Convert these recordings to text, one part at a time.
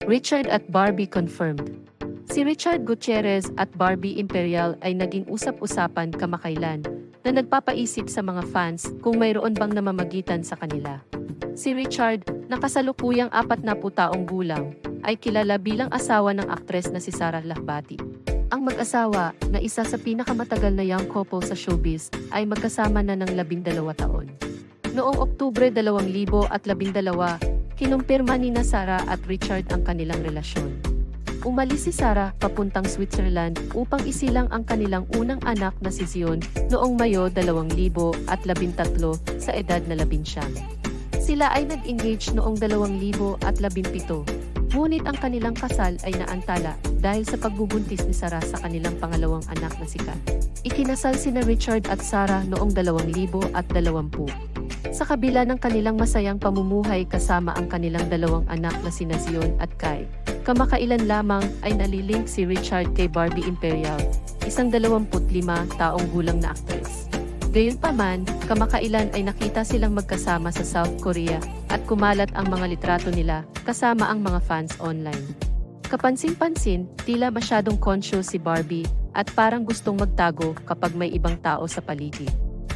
Richard at Barbie confirmed. Si Richard Gutierrez at Barbie Imperial ay naging usap-usapan kamakailan na nagpapaisip sa mga fans kung mayroon bang namamagitan sa kanila. Si Richard, na kasalukuyang 40 taong gulang, ay kilala bilang asawa ng aktres na si Sara Lahbati. Ang mag-asawa, na isa sa pinakamatagal na young couple sa showbiz, ay magkasama na ng 12 taon. Noong Oktubre 2012, kinumpirma ni Sara at Richard ang kanilang relasyon. Umalis si Sara papuntang Switzerland upang isilang ang kanilang unang anak na si Zion noong Mayo 2013 sa edad na 19. Sila ay nag-engage noong 2017, ngunit ang kanilang kasal ay naantala dahil sa pagbubuntis ni Sara sa kanilang pangalawang anak na si Kat. Ikinasal sina Richard at Sara noong 2020. Sa kabila ng kanilang masayang pamumuhay kasama ang kanilang dalawang anak na sina Zion at Kai, kamakailan lamang ay nalilink si Richard kay Barbie Imperial, isang 25 taong gulang na aktres. Gayunpaman, kamakailan ay nakita silang magkasama sa South Korea at kumalat ang mga litrato nila kasama ang mga fans online. Kapansin-pansin, tila masyadong conscious si Barbie at parang gustong magtago kapag may ibang tao sa paligid.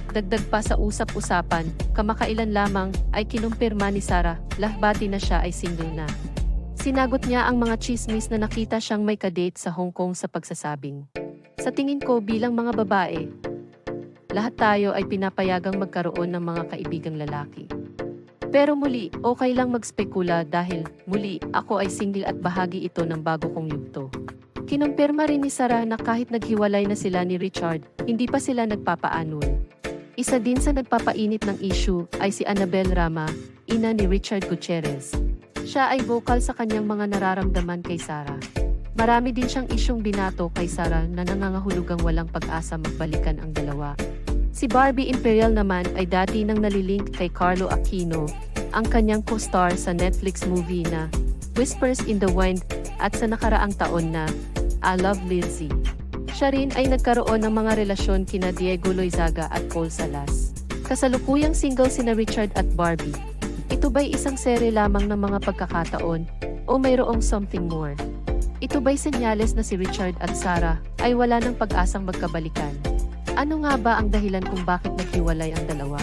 Dagdag pa sa usap-usapan, kamakailan lamang ay kinumpirma ni Sara Lahbati na siya ay single na. Sinagot niya ang mga chismis na nakita siyang may kadate sa Hong Kong sa pagsasabing, "Sa tingin ko bilang mga babae, lahat tayo ay pinapayagang magkaroon ng mga kaibigang lalaki. Pero muli, okay lang magspekula dahil muli ako ay single at bahagi ito ng bago kong yugto." Kinumpirma rin ni Sara na kahit naghiwalay na sila ni Richard, hindi pa sila nagpapaanol. Isa din sa nagpapainit ng issue ay si Annabel Rama, ina ni Richard Gutierrez. Siya ay vocal sa kanyang mga nararamdaman kay Sara. Marami din siyang isyung binato kay Sara na nangangahulugang walang pag-asa magbalikan ang dalawa. Si Barbie Imperial naman ay dati nang nalilink kay Carlo Aquino, ang kanyang co-star sa Netflix movie na Whispers in the Wind at sa nakaraang taon na I Love Lizzie. Siya rin ay nagkaroon ng mga relasyon kina Diego Loizaga at Paul Salas. Kasalukuyang single sina Richard at Barbie. Ito ba'y isang sere lamang ng mga pagkakataon o mayroong something more? Ito ba'y senyales na si Richard at Sara ay wala ng pag-asang magkabalikan? Ano nga ba ang dahilan kung bakit naghiwalay ang dalawa?